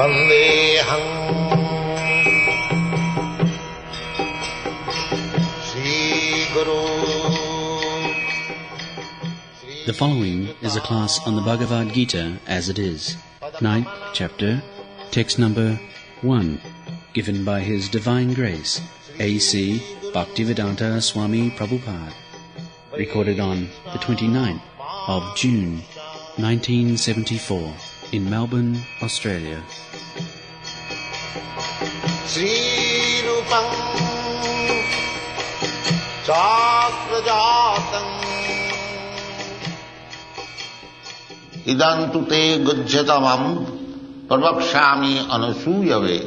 Vandeham Sri Guru. The following is a class on the Bhagavad Gita as it is, 9th chapter, text number 1, given by His Divine Grace, A.C. Bhaktivedanta Swami Prabhupada, recorded on the 29th of June, 1974, in Melbourne, Australia. Sri Rupam Chakrajatam Idantu te gujjatamam pravakshami anasuyave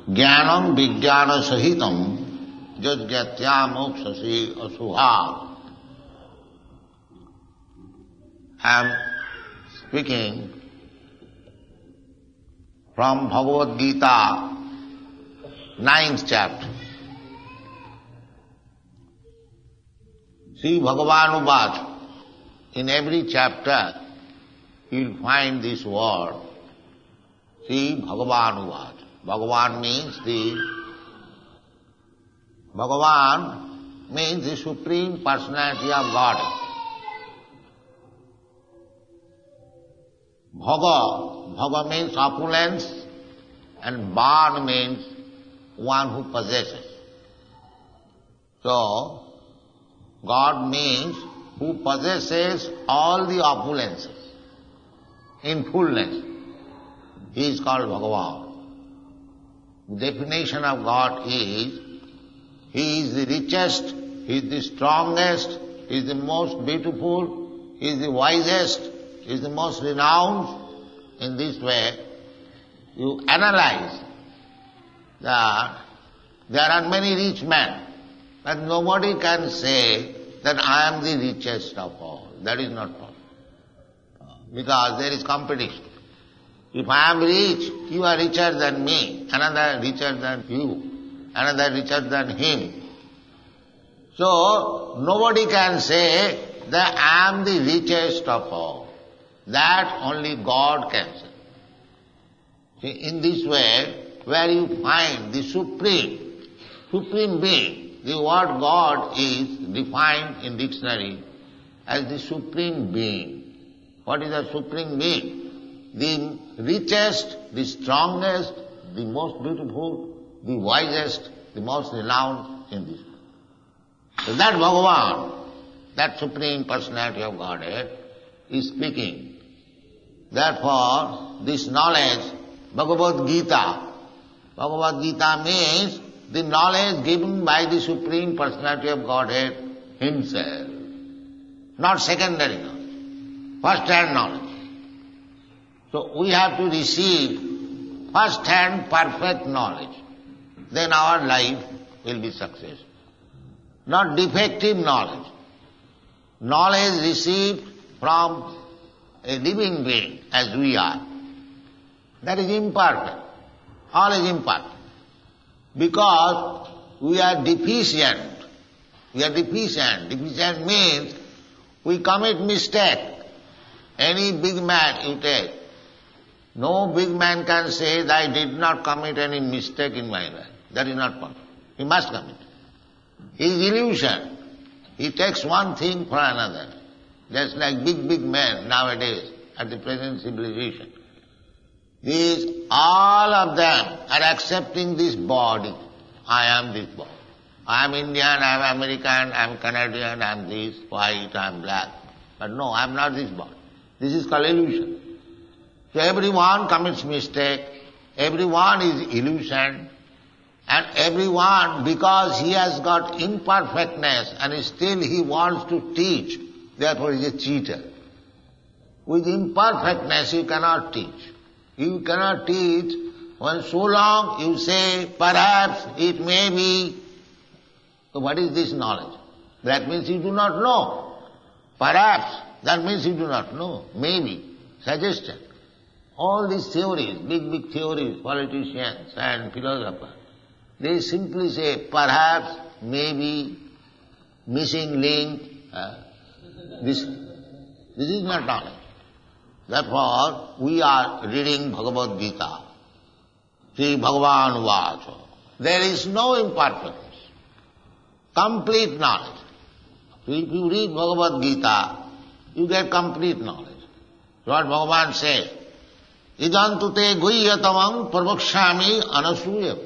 jnanam vijnana sahitam jajgatya mokshasi asuha. I am speaking from Bhagavad Gita, 9th chapter. See, Bhagavan Uvacha, in every chapter you will find this word. See, Bhagavan Uvacha. Bhagavan means the Supreme Personality of God. Bhaga means opulence, and Van means one who possesses. So, God means who possesses all the opulences in fullness. He is called Bhagavan. The definition of God is, He is the richest, He is the strongest, He is the most beautiful, He is the wisest, He is the most renowned. In this way, you analyze that there are many rich men, but nobody can say that I am the richest of all. That is not possible. Because there is competition. If I am rich, you are richer than me, another richer than you, another richer than him. So, nobody can say that I am the richest of all. That only God can say. See, in this way, where you find the Supreme Being, the word God is defined in dictionary as the Supreme Being. What is a Supreme Being? The richest, the strongest, the most beautiful, the wisest, the most renowned in this world. So that Bhagavan, that Supreme Personality of Godhead, is speaking. Therefore, this knowledge, Bhagavad Gita means the knowledge given by the Supreme Personality of Godhead Himself. Not secondary knowledge, first-hand knowledge. So we have to receive first-hand perfect knowledge. Then our life will be successful. Not defective knowledge. Knowledge received from a living being as we are. That is imperfect. All is imperfect. Because we are deficient. Deficient means we commit mistake. Any big man you take, no big man can say that I did not commit any mistake in my life. That is not possible. He must commit. He is illusion. He takes one thing for another. Just like big men nowadays at the present civilization. All of them are accepting this body. I am this body. I am Indian, I am American, I am Canadian, I am this, white, I am black. But no, I am not this body. This is called illusion. So everyone commits mistake, everyone is illusion, and everyone, because he has got imperfectness and still he wants to teach, therefore he is a cheater. With imperfectness you cannot teach. You cannot teach when so long you say, perhaps, it may be. So what is this knowledge? That means you do not know. Perhaps, that means you do not know. Maybe, suggestion. All these theories, big theories, politicians and philosophers, they simply say, perhaps, maybe, missing link. This is not knowledge. Therefore, we are reading Bhagavad Gita. Sri Bhagavan Vacha. There is no imperfectness. Complete knowledge. So if you read Bhagavad Gita, you get complete knowledge. What Bhagavan says, Idantu te guhyatamam pravakshami anasuyam.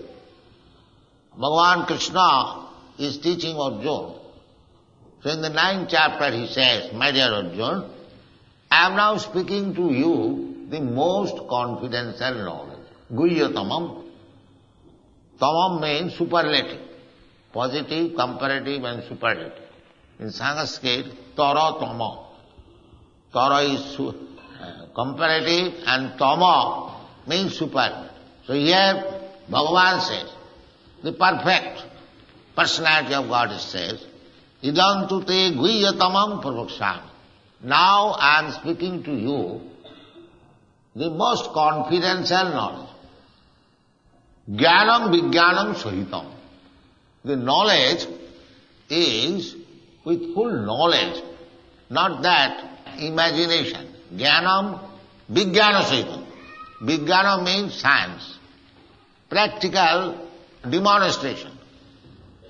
Bhagavan Krishna is teaching Arjuna. So in the 9th chapter he says, my dear Arjuna, I am now speaking to you the most confidential knowledge. Guhyatamam. Tamam means superlative. Positive, comparative and superlative. In Sanskrit, Tara Tama. Tara is comparative and Tama means superlative. So here Bhagavan says, the perfect personality of God says, Idantu te guhyatamam pravakshami. Now I am speaking to you the most confidential knowledge. Jnanam vijnanam sahitam. The knowledge is with full knowledge, not that imagination. Jnanam vijnana sahitam. Vijnana means science, practical demonstration.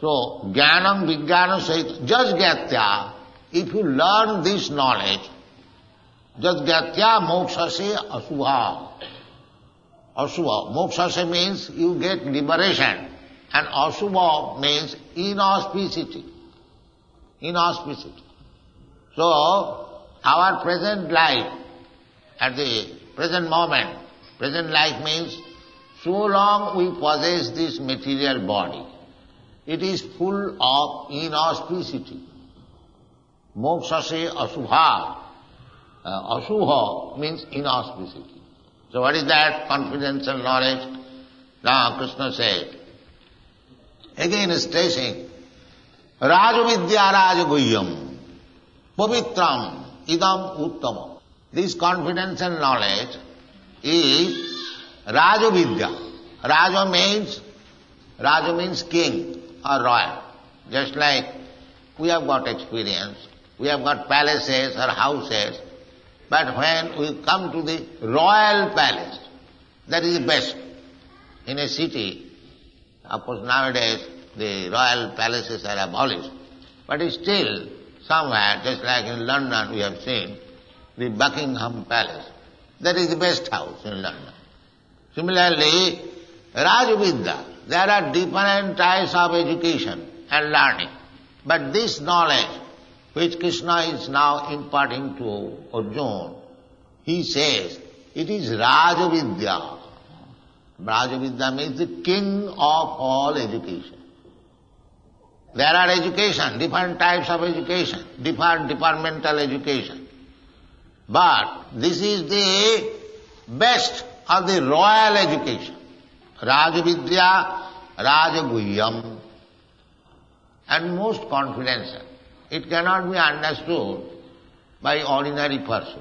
So, jnanam vijnana sahitam. Just gatya, if you learn this knowledge, just gatya mokshase asubha. Asubha. Mokshase means you get liberation. And asubha means inauspicity. Inauspicity. So, our present life, at the present moment, present life means so long we possess this material body, it is full of inauspicity. Mokshase asubha. Asubha means inauspicity. So what is that confidential knowledge? Now Krishna said, again stressing, Rajavidya Rajaguhyam, Pavitram, Idam Uttamam. This confidential knowledge is Rajavidya. Raja means king or royal. Just like we have got experience, we have got palaces or houses, but when we come to the royal palace, that is the best. In a city, of course nowadays the royal palaces are abolished, but still somewhere, just like in London we have seen, the Buckingham Palace, that is the best house in London. Similarly, Rajavidya, there are different types of education and learning, but this knowledge which Krishna is now imparting to Arjuna, he says, it is Rajavidya. Rajavidya means the king of all education. There are education, different types of education, different departmental education. But this is the best of the royal education. Rajavidya, Rajaguhyam, and most confidential. It cannot be understood by ordinary person.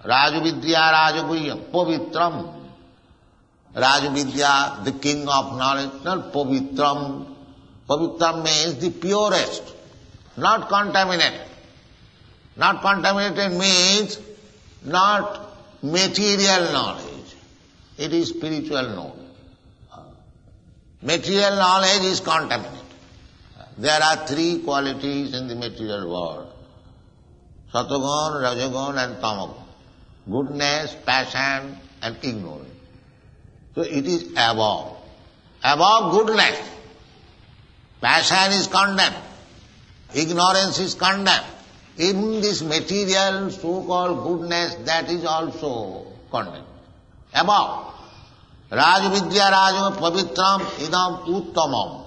Rajavidya, Rajaguhyam, Pavitram. Rajavidya, the king of knowledge, not Pavitram. Pavitram means the purest, not contaminated. Not contaminated means not material knowledge. It is spiritual knowledge. Material knowledge is contaminated. There are three qualities in the material world: Satagun, Rajagun and Tamagun. Goodness, passion and ignorance. So it is above. Above goodness. Passion is condemned. Ignorance is condemned. Even this material so-called goodness, that is also condemned. Above. Rajavidya Rajam Pavitram Idam Uttamam.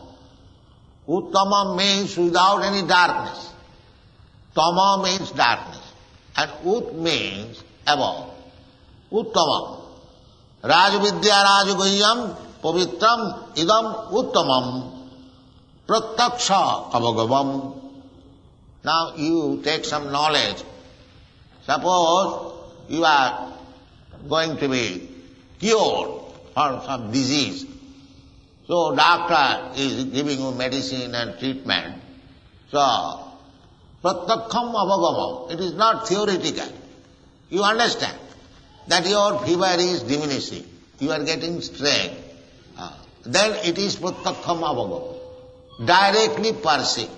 Uttamam means without any darkness. Tama means darkness. And Ut means above. Uttamam. Rajavidya Rajaguhyam Pavitram Idam Uttamam Prataksha Avagavam. Now you take some knowledge. Suppose you are going to be cured for some disease. So doctor is giving you medicine and treatment. So, Prataksham Avagamam. It is not theoretical. You understand that your fever is diminishing. You are getting strength. then it is pratyakham avagam. Directly perceive.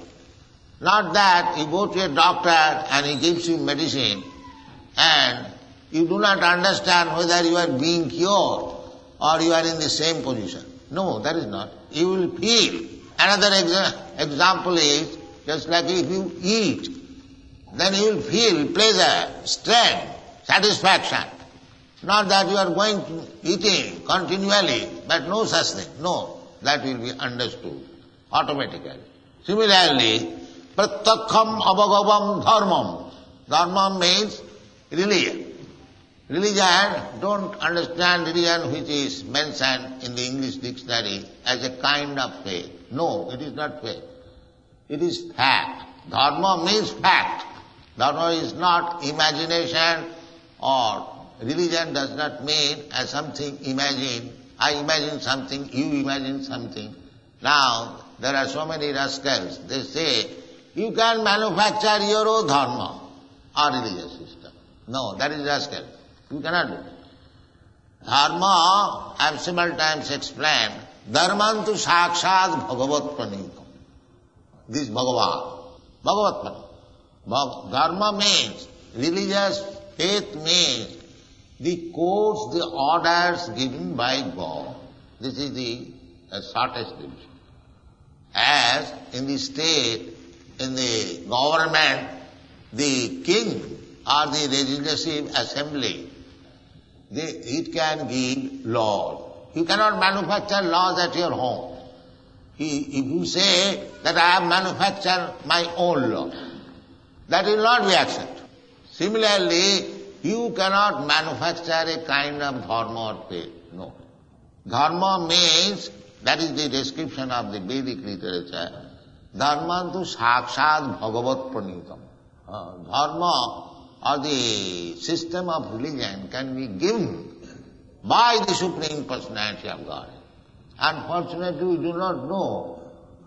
Not that you go to a doctor and he gives you medicine and you do not understand whether you are being cured or you are in the same position. No, that is not. You will feel. Another example is, just like if you eat, then you will feel pleasure, strength, satisfaction. Not that you are going to eating continually, but no such thing. No, that will be understood automatically. Similarly, pratyakham avagavam dharmam. Dharma means religion. Religion, don't understand religion which is mentioned in the English dictionary as a kind of faith. No, it is not faith. It is fact. Dharma means fact. Dharma is not imagination, or religion does not mean as something imagined. I imagine something, you imagine something. Now, there are so many rascals. They say, you can manufacture your own dharma or religious system. No, that is rascal. You cannot do it. Dharma, I have several times explained, dharmantu sakshat bhagavat pranitam. This Bhagavan, Bhagavat pranita. Dharma means, religious faith means, the codes, the orders given by God. This is the shortest division. As in the state, in the government, the king or the legislative assembly, it can give laws. You cannot manufacture laws at your home. If you say that I have manufactured my own law, that will not be accepted. Similarly, you cannot manufacture a kind of dharma or faith. No. Dharma means, that is the description of the Vedic literature, dharmantu sakshat bhagavat pranitam. Dharma or the system of religion can be given by the Supreme Personality of Godhead. Unfortunately, we do not know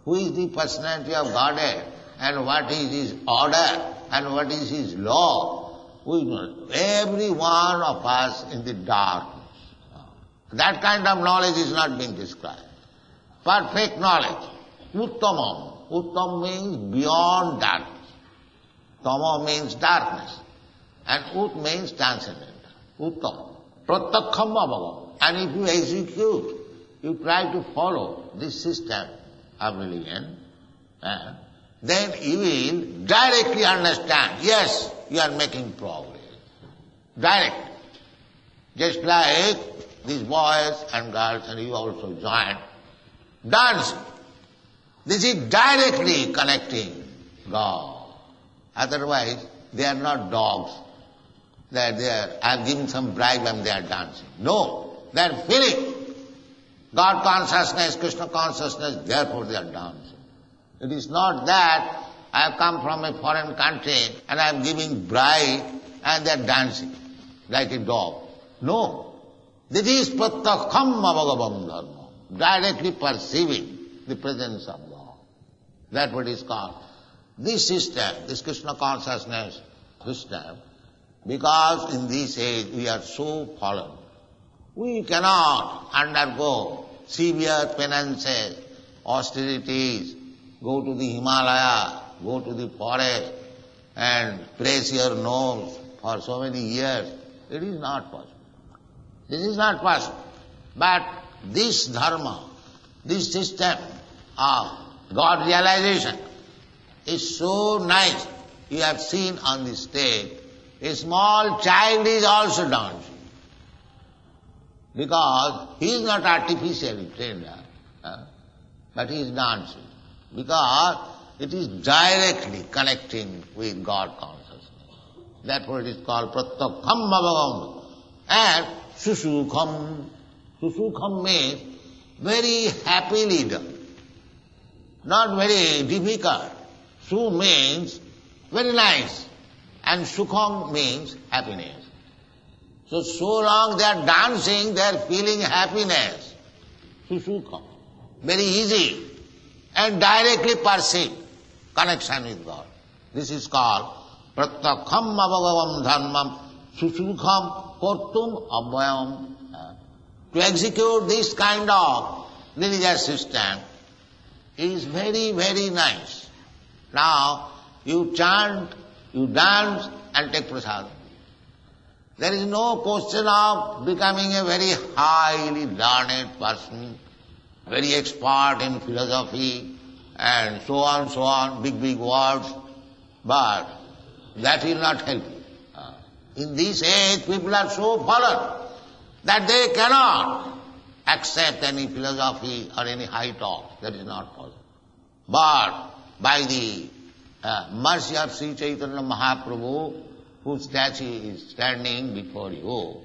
who is the Personality of Godhead and what is his order and what is his law. We know. Every one of us in the darkness. That kind of knowledge is not being described. Perfect knowledge. Uttamam. Uttam means beyond darkness. Tama means darkness. And ut means transcendental. Uttam. Pratyakham avagam. And if you execute, you try to follow this system of religion, then you will directly understand, yes, you are making progress. Directly. Just like these boys and girls, and you also join, dancing. This is directly connecting God. Otherwise, they are not dogs. I have given some bribe and they are dancing. No, they are feeling God consciousness, Krishna consciousness, therefore they are dancing. It is not that I have come from a foreign country and I am giving bribe and they are dancing like a dog. No. This is pratyakham avagavam dharma. Directly perceiving the presence of God. That's what is called. This system, this Krishna consciousness system, because in this age we are so fallen, we cannot undergo severe penances, austerities, go to the Himalaya, go to the forest and press your nose for so many years. It is not possible. This is not possible. But this dharma, this system of God realization is so nice. You have seen on the stage, a small child is also dancing. Because he is not artificially trained, but he is dancing. Because it is directly connecting with God consciousness. Therefore it is called pratyakham avagam. And susukham. Susukham means very happily done. Not very difficult. Su means very nice. And sukham means happiness. So long they are dancing, they are feeling happiness. Susukham. Very easy. And directly perceive connection with God. This is called pratyakham avagavam dharmam susukham kortum abhayam. To execute this kind of religious system is very, very nice. Now, you chant, you dance and take prasadam. There is no question of becoming a very highly learned person, very expert in philosophy and so on, big, big words, but that will not help you. In this age, people are so fallen that they cannot accept any philosophy or any high talk. That is not possible. But by the mercy of Sri Chaitanya Mahaprabhu, whose statue is standing before you,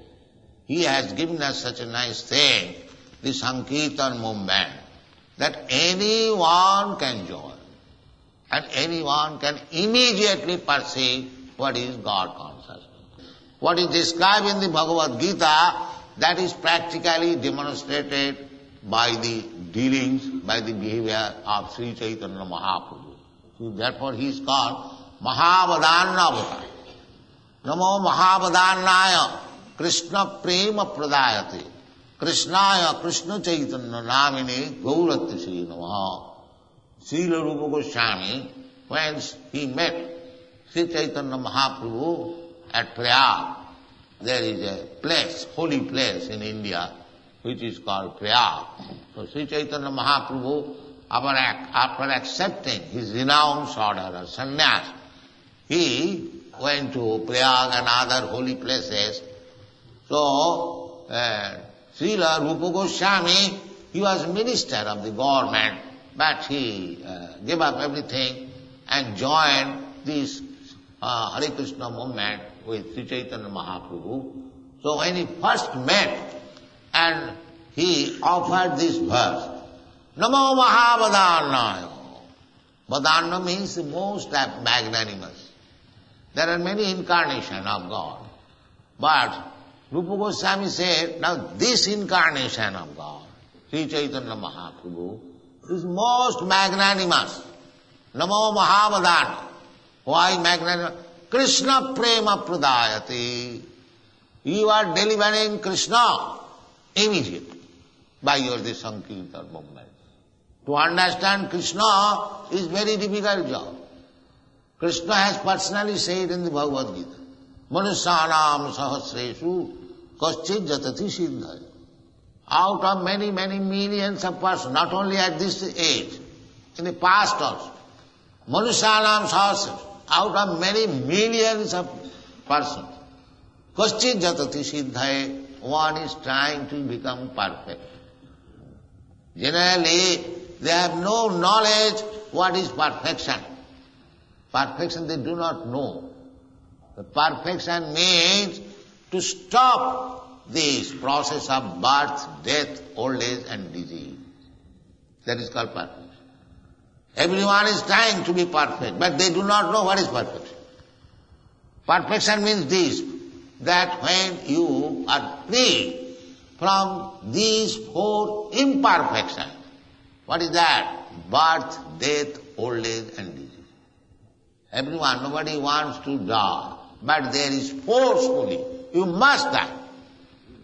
he has given us such a nice thing, the Sankirtan movement, that anyone can join and anyone can immediately perceive what is God consciousness. What is described in the Bhagavad Gita, that is practically demonstrated by the dealings, by the behavior of Sri Chaitanya Mahaprabhu. So therefore he is called Mahavadana Avatar. Namo Mahavadannaya Krishna Prema Pradayate Krishnaya Krishna Chaitanya Namine Gauratyashe Namaha. Srila Rupa Goswami, when he met Sri Chaitanya Mahaprabhu at Prayag, there is a place, holy place in India, which is called Prayag. So Sri Chaitanya Mahaprabhu, after accepting his renounced order of sannyas, he went to Prayag and other holy places. So, Srila Rupa Goswami, he was minister of the government, but he gave up everything and joined this Hare Krishna movement with Sri Chaitanya Mahaprabhu. So when he first met and he offered this verse, Namo Mahavadannaya. Vadanna means the most magnanimous. There are many incarnations of God. But Rupa Goswami said, now this incarnation of God, Sri Chaitanya Mahaprabhu, is most magnanimous. Namo Mahavadannaya. Why magnanimous? Krishna Prema Pradayate. You are delivering Krishna immediately by your this Sankirtan movement. To understand Krishna is very difficult job. Krishna has personally said in the Bhagavad Gita, Manusyanam sahasreshu kaschid jatati siddhaya. Out of many, many millions of persons, not only at this age, in the past also, Manusyanam sahasreshu, out of many millions of persons, kaschid jatati siddhaya, one is trying to become perfect. Generally, they have no knowledge what is perfection. Perfection they do not know. The perfection means to stop this process of birth, death, old age and disease. That is called perfection. Everyone is trying to be perfect, but they do not know what is perfection. Perfection means this, that when you are free from these four imperfections, what is that? Birth, death, old age and disease. Everyone, nobody wants to die, but there is forcefully, you must die.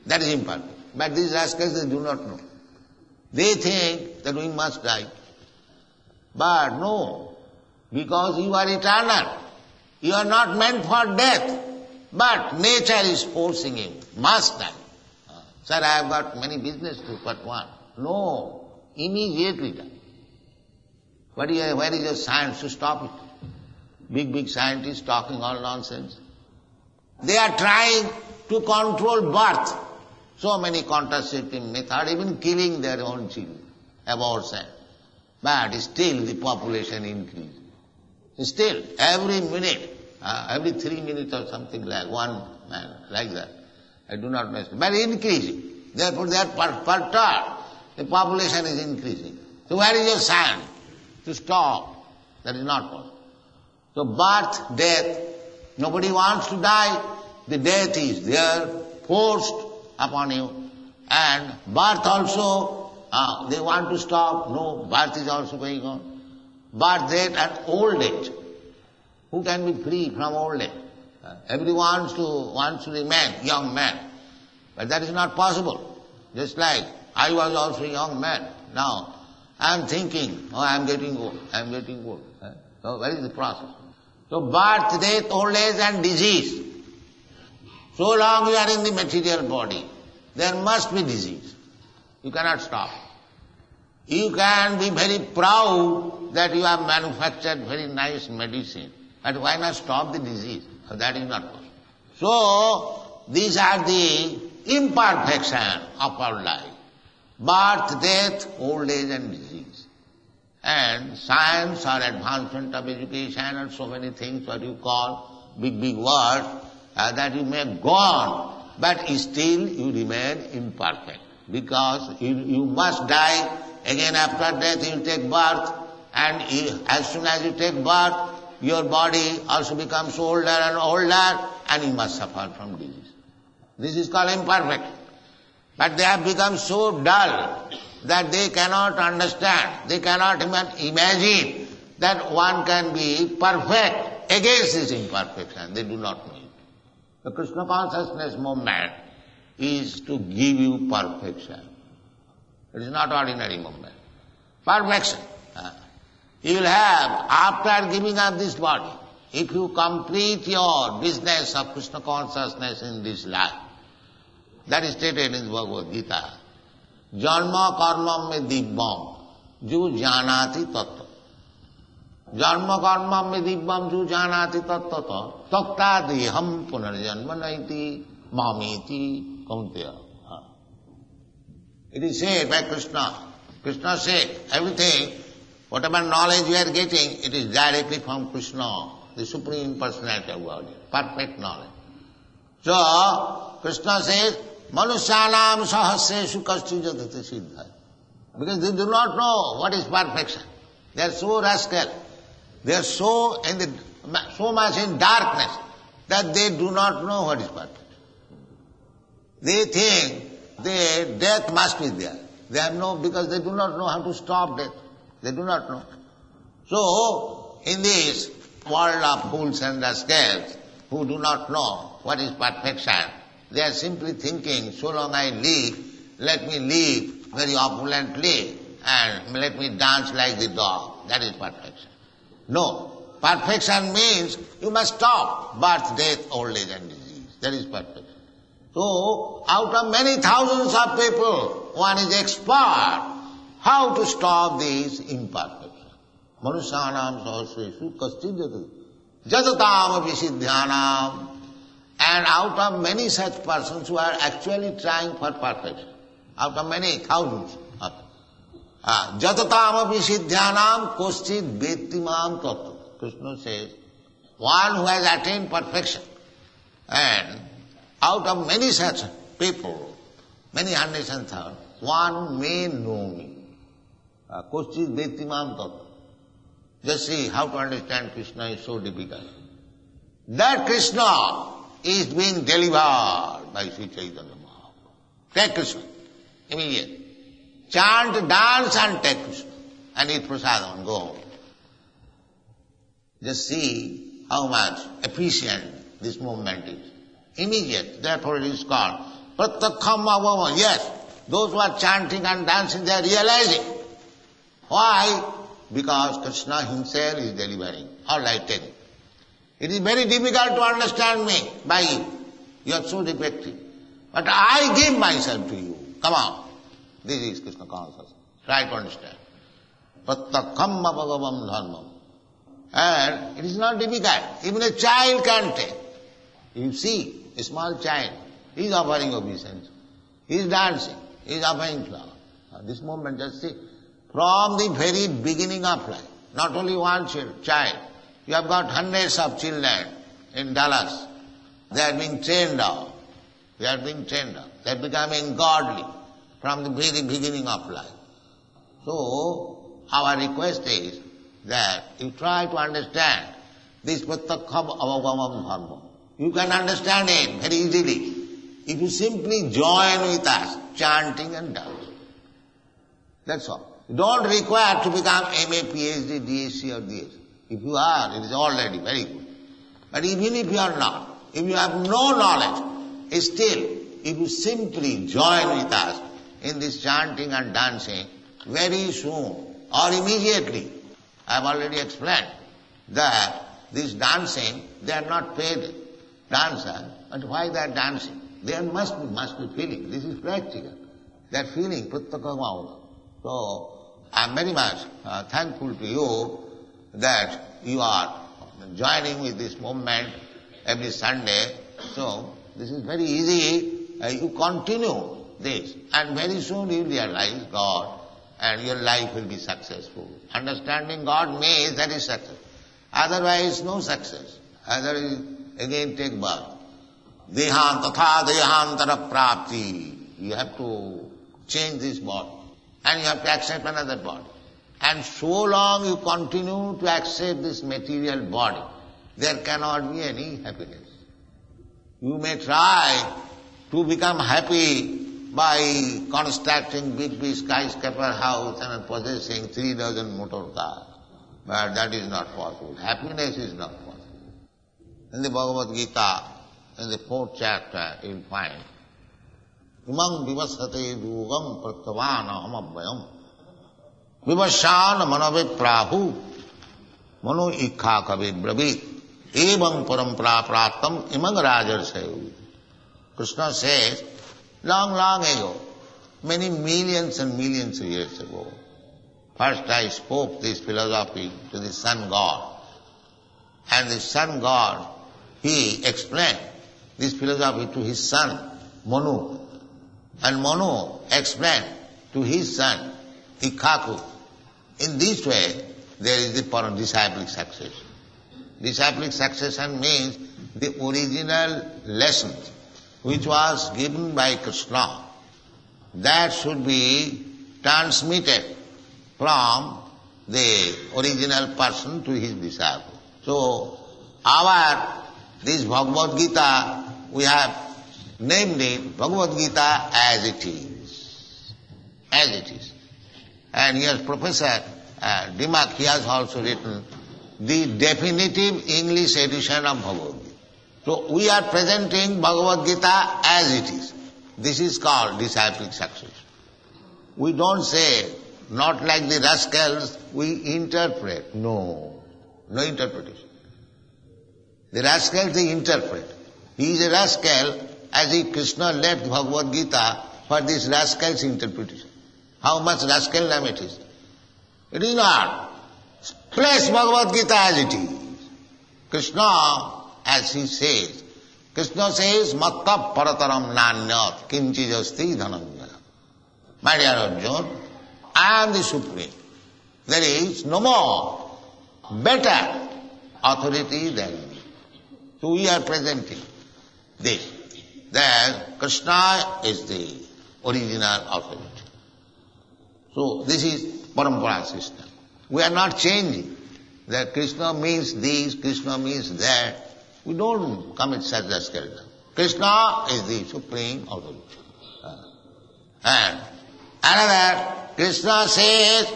That is imperfect. But these rascals, they do not know. They think that we must die. But no, because you are eternal. You are not meant for death. But nature is forcing you, must die. Sir, I have got many business to but one. No, immediately die. Where is your science to stop it? Big scientists talking all nonsense. They are trying to control birth. So many contraceptive methods, even killing their own children, abortion. But still the population increases. Still, every minute, every 3 minutes or something like one man, like that. I do not know. But increasing. Therefore they are perturbed. The population is increasing. So where is your science to stop? That is not possible. So birth, death, nobody wants to die. The death is there, forced upon you. And birth also, they want to stop. No, birth is also going on. Birth, death and old age. Who can be free from old age? Everyone wants to remain young man. But that is not possible. Just like I was also a young man. Now, I am thinking, I am getting old. So where is the process? So birth, death, old age and disease. So long you are in the material body, there must be disease. You cannot stop. You can be very proud that you have manufactured very nice medicine, but why not stop the disease? That is not possible. So, these are the imperfection of our life. Birth, death, old age and disease. And science or advancement of education and so many things, what you call big words, that you may go on, but still you remain imperfect. Because you must die, again after death you take birth, and as soon as you take birth, your body also becomes older and older, and you must suffer from disease. This is called imperfection. But they have become so dull that they cannot understand, they cannot even imagine that one can be perfect against this imperfection. They do not know it. The Krishna consciousness movement is to give you perfection. It is not ordinary movement. Perfection. You will have, after giving up this body, if you complete your business of Krishna consciousness in this life, that is stated in the Bhagavad Gita, Janma karma me dibbam, ju janati tattva. Janma karma me dibbam, ju janati tattva, takta deham punarjanma naiti mamiti kaunteya. It is said by Krishna. Krishna said, everything, whatever knowledge you are getting, it is directly from Krishna, the Supreme Personality of Godhead, perfect knowledge. So, Krishna says, Manusyanam sahasreshu kasti jadati siddha. Because they do not know what is perfection. They are so rascal. They are so much in darkness that they do not know what is perfection. They think death must be there. They have because they do not know how to stop death. They do not know. So, in this world of fools and rascals who do not know what is perfection, they are simply thinking, so long I live, let me live very opulently and let me dance like the dog. That is perfection. No. Perfection means you must stop birth, death, old age and disease. That is perfection. So, out of many thousands of people, one is expert how to stop these imperfections. Manusyanam sahasreshu kasti jatatam visiddhyanam. And out of many such persons who are actually trying for perfection, out of many thousands of jatatam visiddhyanam koschid vettimam tattva. Krishna says, one who has attained perfection, and out of many such people, many hundreds and thousands, one may know me. Koschid vettimam tattva. Just see how to understand Krishna is so difficult. That Krishna is being delivered by Sri Chaitanya Mahaprabhu. Take Krishna, immediately. Chant, dance and take Krishna. And eat prasadam, go home. Just see how much efficient this movement is. Immediate. Therefore it is called Pratakham Avama. Yes, those who are chanting and dancing, they are realizing. Why? Because Krishna himself is delivering. All right, take it. It is very difficult to understand me by you. You are so defective. But I give myself to you. Come on. This is Krishna consciousness. Try to understand. Pratakham Bhagavam Dharmam. And it is not difficult. Even a child can take. You see, a small child, he is offering obeisance. He is dancing. He is offering flower. This moment, just see, from the very beginning of life, not only one child, you have got hundreds of children in Dallas. They are being trained up. They are being trained up. They are becoming godly from the very beginning of life. So, our request is that you try to understand this Pratakham Avagamam Dharma. You can understand it very easily if you simply join with us, chanting and dancing. That's all. You don't require to become MA, PhD, DSc or DS. If you are, it is already very good. But even if you are not, if you have no knowledge, still, if you simply join with us in this chanting and dancing, very soon or immediately. I have already explained that this dancing, they are not paid dancers, but why they are dancing? There must be feeling. This is practical. They are feeling pratyaka bhava. So I am very much thankful to you that you are joining with this movement every Sunday. So this is very easy. You continue this, and very soon you will realize God, and your life will be successful. Understanding God means that is success. Otherwise, no success. Otherwise, again take birth. Dehan tatha dehantara prapti. You have to change this body, and you have to accept another body. And so long you continue to accept this material body, there cannot be any happiness. You may try to become happy by constructing big skyscraper house and possessing 3 dozen motor cars. But that is not possible. Happiness is not possible. In the Bhagavad Gita, in the 4th chapter, you will find, Imam vivasate dugam pratyavana amabhyam vivasana manavit prahu mano ikha kavid brabit evam parampara pratam imang rajarsayu. Krishna says, long ago, many millions and millions of years ago, first I spoke this philosophy to the sun god. And the sun god, he explained this philosophy to his son, Manu. And Manu explained to his son, Ikhaku. In this way, there is the disciplic succession. Disciplic succession means the original lesson which was given by Krishna, that should be transmitted from the original person to his disciple. So, this Bhagavad Gita, we have named it Bhagavad Gita as it is. As it is. And here Professor Dimak, he has also written the definitive English edition of Bhagavad Gita. So we are presenting Bhagavad Gita as it is. This is called disciplic succession. We don't say, not like the rascals, we interpret. No interpretation. The rascals, they interpret. He is a rascal as if Krishna left Bhagavad Gita for this rascal's interpretation. How much rascaldom it is. It is not. Place Bhagavad Gita as it is. Krishna, as he says, Krishna says, Matta parataram nanyat kinchijasti dhananjana. My dear Arjuna, I am the Supreme. There is no more better authority than me. So we are presenting this, that Krishna is the original authority. So this is parampara system. We are not changing that Krishna means this, Krishna means that. We don't commit such a skeleton. Krishna is the supreme authority. And another, Krishna says,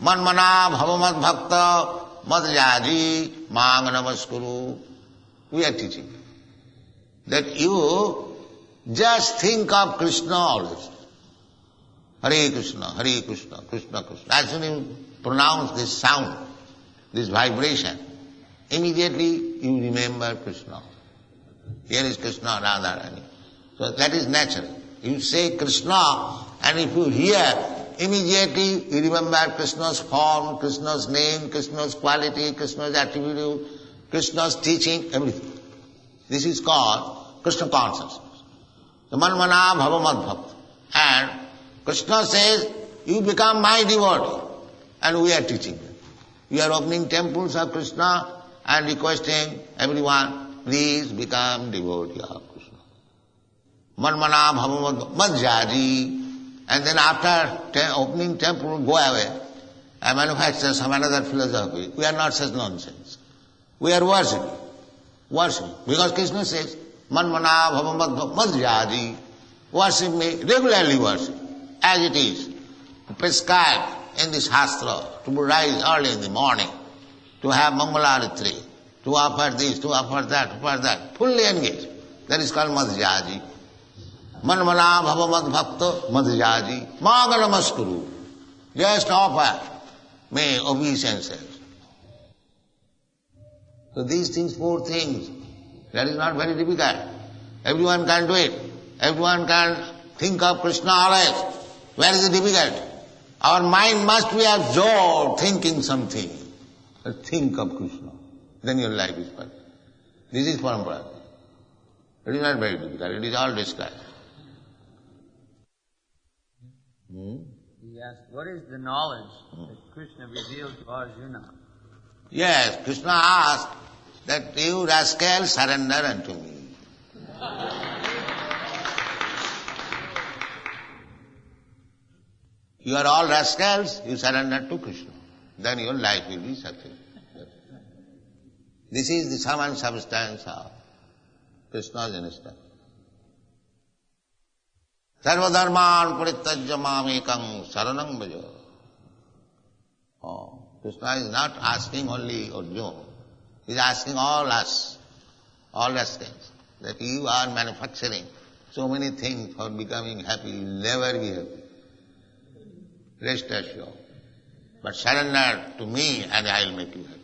Manmana bhavamad bhakta madhyaji mang namaskuru. We are teaching that you just think of Krishna always. Hare Krishna, Krishna Krishna. As soon as you pronounce this sound, this vibration, immediately you remember Krishna. Here is Krishna, Radharani. So that is natural. You say Krishna, and if you hear, immediately you remember Krishna's form, Krishna's name, Krishna's quality, Krishna's attribute, Krishna's teaching, everything. This is called Krishna consciousness. The Manmana Bhavamad Bhakta. And Krishna says, you become my devotee. And we are teaching them. We are opening temples of Krishna and requesting everyone, please become devotee of Krishna. Manmana Bhavamad Madhyaji. And then after opening temple, go away and manufacture some another philosophy. We are not such nonsense. We are worshipping. Worship. Because Krishna says, Manmana Bhavamad Madhyaji. Worship me, regularly worship, as it is. Prescribed in this Shastra to rise early in the morning, to have Mangalarati, to offer this, to offer that, fully engaged. That is called Madhyaji. Manmana Bhavamad Bhakta Madhyaji. Maga Namaskuru. Just offer me obeisances. So these things, 4 things, that is not very difficult. Everyone can do it. Everyone can think of Krishna always. Where is the difficulty? Our mind must be absorbed thinking something. But think of Krishna. Then your life is perfect. This is parampara. It is not very difficult. It is all described. He asked, what is the knowledge that Krishna revealed to Arjuna? Yes, Krishna asked that you rascal surrender unto me. You are all rascals, you surrender to Krishna. Then your life will be successful. This is the sum and substance of Krishna's instruction. Sarvadharman parityajya mamekam saranam bhaja. Krishna is not asking only Arjuna. He is asking all us, all rascals, that you are manufacturing so many things for becoming happy. You will never be happy. Rest assured. But surrender to me and I will make you happy.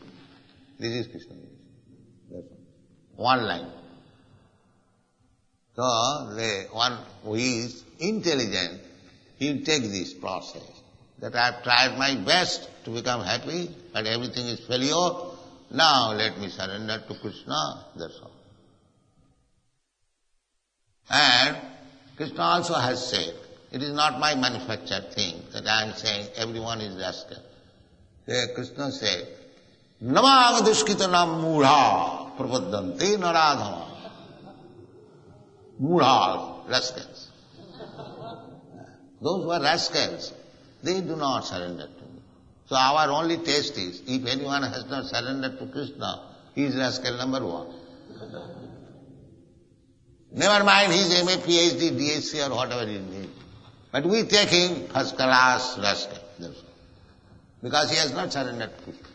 This is Krishna. That's one line. So, the one who is intelligent, he will take this process. That I have tried my best to become happy, but everything is failure. Now let me surrender to Krishna, that's all. And Krishna also has said, it is not my manufactured thing that I am saying everyone is rascal. There Krishna said, Namang dushkitanam mudha prapaddante naradhama. Mudha, rascals. Those who are rascals, they do not surrender to me. So our only test is, if anyone has not surrendered to Krishna, he is rascal number 1. Never mind his MA, PhD, DSc or whatever he needs. But we take him first class rascal. That's all. Because he has not surrendered to Krishna.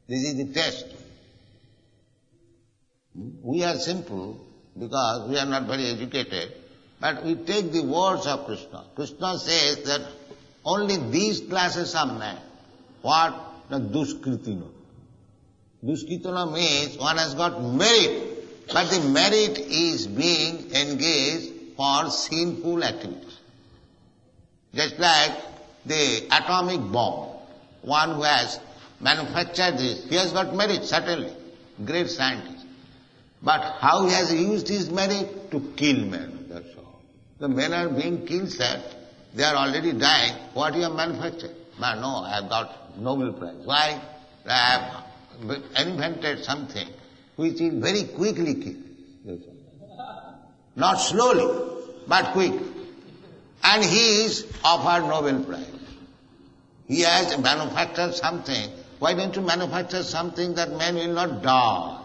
This is the test. We are simple because we are not very educated, but we take the words of Krishna. Krishna says that only these classes are men. What? The duskritina. Duskritina means one has got merit, but the merit is being engaged for sinful activities. Just like the atomic bomb. One who has manufactured this, he has got merit, certainly. Great scientist. But how he has used his merit? To kill men, that's all. The men are being killed, sir. They are already dying. What you have manufactured? But no, I have got Nobel Prize. Why? I have invented something which will very quickly kill. Not slowly, but quick. And he is offered Nobel Prize. He has manufactured something. Why don't you manufacture something that men will not die?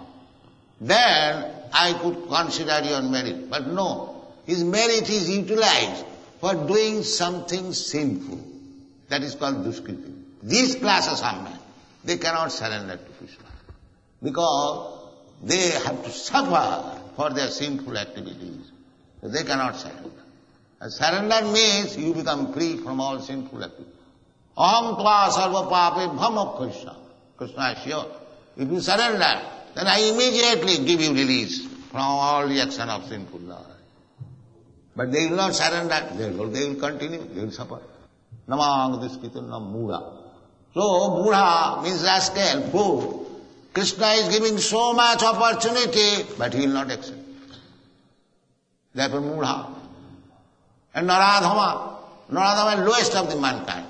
Then I could consider your merit. But no, his merit is utilized for doing something sinful. That is called duskriti. These classes are men. They cannot surrender to Krishna. Because they have to suffer for their sinful activities. So they cannot surrender. And surrender means you become free from all sinful activities. Aham tva sarva pape bham Krishna. Krishna is sure. If you surrender, then I immediately give you release from all the action of sinful life. But they will not surrender, therefore they will continue, they will suffer. Namang duskitanam mudha. So mudha means rascal, fool. Krishna is giving so much opportunity, but he will not accept. Therefore mudha. And naradhama. Naradhama is lowest of the mankind.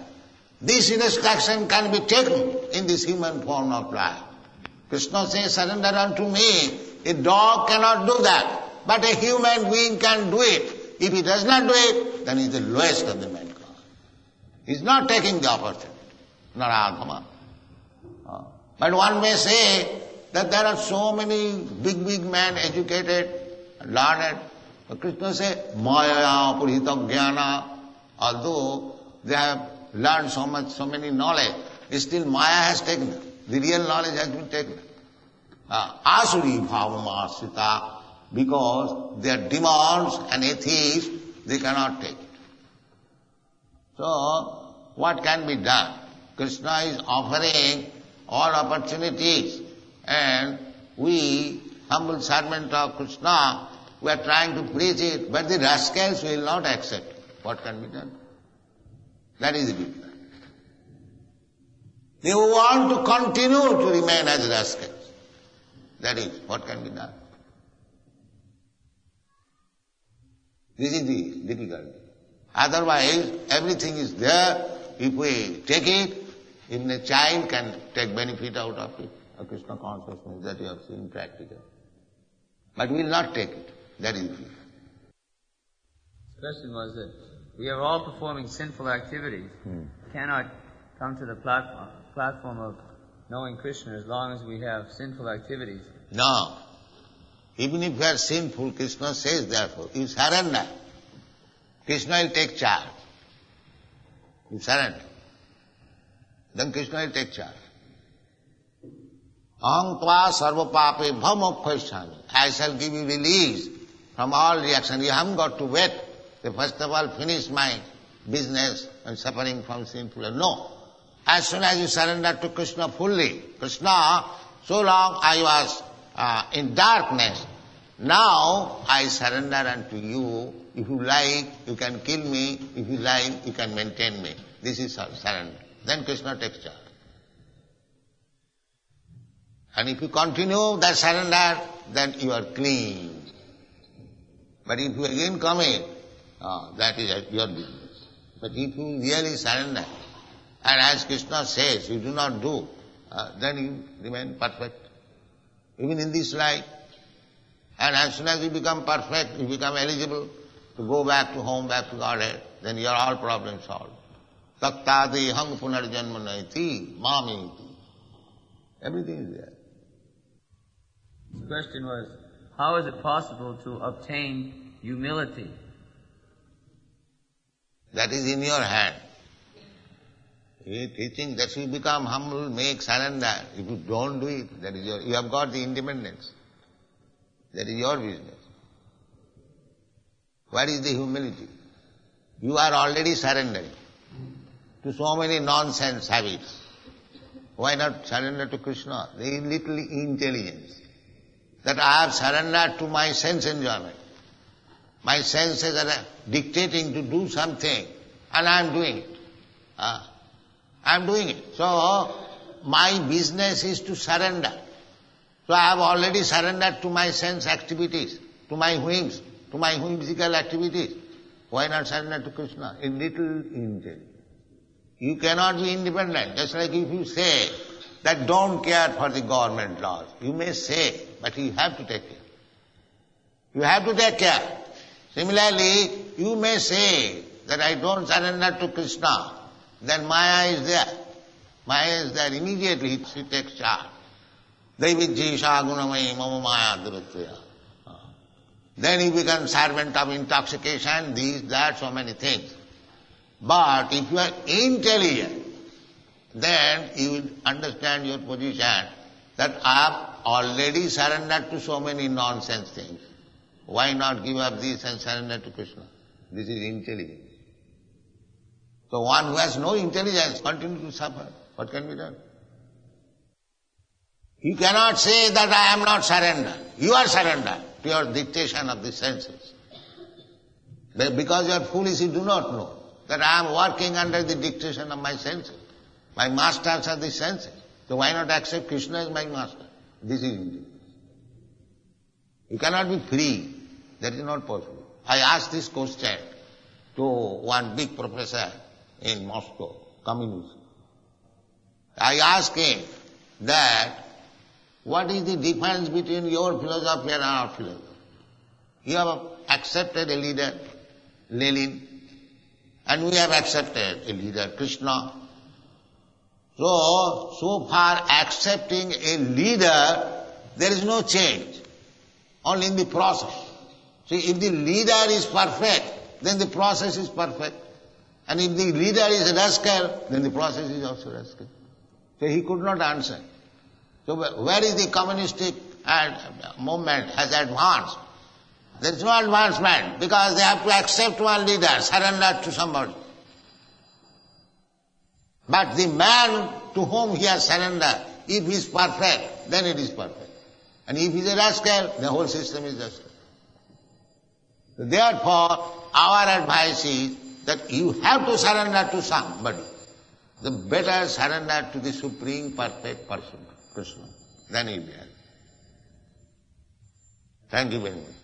This instruction can be taken in this human form of life. Krishna says, surrender unto me. A dog cannot do that, but a human being can do it. If he does not do it, then he is the lowest of the mankind. He is not taking the opportunity. Naradhama. But one may say that there are so many big men, educated, learned. But Krishna says, Maya purita jnana. Although they have learned so much, so many knowledge, still Maya has taken them. The real knowledge has been taken. Asuri bhavamasita, because they are demons and atheists, they cannot take it. So, what can be done? Krishna is offering all opportunities, and we, humble servant of Krishna, we are trying to preach it, but the rascals will not accept it. What can be done? That is the difference. They want to continue to remain as rascals. That is, what can be done? This is the difficulty. Otherwise, everything is there. If we take it, even a child can take benefit out of it, a Krishna consciousness that you have seen practical. But we will not take it. That is the fear. The question was that we are all performing sinful activities. Cannot come to the platform of knowing Krishna as long as we have sinful activities. No. Even if you are sinful, Krishna says therefore, you surrender. Krishna will take charge. You surrender. Then Krishna will take charge. Aham tva sarva pape bhamokkhayasami. I shall give you release from all reaction. You haven't got to wait. First of all, finish my business and suffering from sinful. No. As soon as you surrender to Krishna fully, Krishna, so long I was in darkness. Now I surrender unto you. If you like, you can kill me. If you like, you can maintain me. This is surrender. Then Krishna takes charge. And if you continue that surrender, then you are clean. But if you again commit, that is your business. But if you really surrender, and as Krishna says, you do not do, then you remain perfect. Even in this life. And as soon as you become perfect, you become eligible to go back to home, back to Godhead, then your all problems solved. Taktadi hang punarjanmanaiti mamiti. Everything is there. The question was, how is it possible to obtain humility? That is in your hand. Teaching that you become humble, make surrender. If you don't do it, that is you have got the independence. That is your business. What is the humility? You are already surrendering to so many nonsense habits. Why not surrender to Krishna? There is little intelligence. That I have surrendered to my sense enjoyment. My senses are dictating to do something, and I am doing it. I am doing it. So, my business is to surrender. So I have already surrendered to my sense activities, to my whims, to my whimsical activities. Why not surrender to Krishna? In little intelligence. You cannot be independent. Just like if you say that don't care for the government laws. You may say, but you have to take care. You have to take care. Similarly, you may say that I don't surrender to Krishna. Then Maya is there. Maya is there. Immediately she takes charge. Daivijjisha gunamai mama maya duratya. Then you become servant of intoxication, these, that, so many things. But if you are intelligent, then you will understand your position that I have already surrendered to so many nonsense things. Why not give up this and surrender to Krishna? This is intelligence. So one who has no intelligence continues to suffer. What can be done? You cannot say that I am not surrendered. You are surrendered to your dictation of the senses. Because you are foolish, you do not know that I am working under the dictation of my senses. My masters are the senses. So why not accept Krishna as my master? This is intelligence. You cannot be free. That is not possible. I asked this question to one big professor in Moscow, communist. I asked him that, what is the difference between your philosophy and our philosophy? You have accepted a leader, Lenin, and we have accepted a leader, Krishna. So far accepting a leader, there is no change, only in the process. See, if the leader is perfect, then the process is perfect. And if the leader is a rascal, then the process is also rascal. So he could not answer. So where is the communistic movement has advanced? There is no advancement because they have to accept one leader, surrender to somebody. But the man to whom he has surrendered, if he is perfect, then it is perfect. And if he is a rascal, the whole system is rascal. Therefore, our advice is that you have to surrender to somebody. The better surrender to the Supreme Perfect Person, Krishna. Then you will be happy. Thank you very much.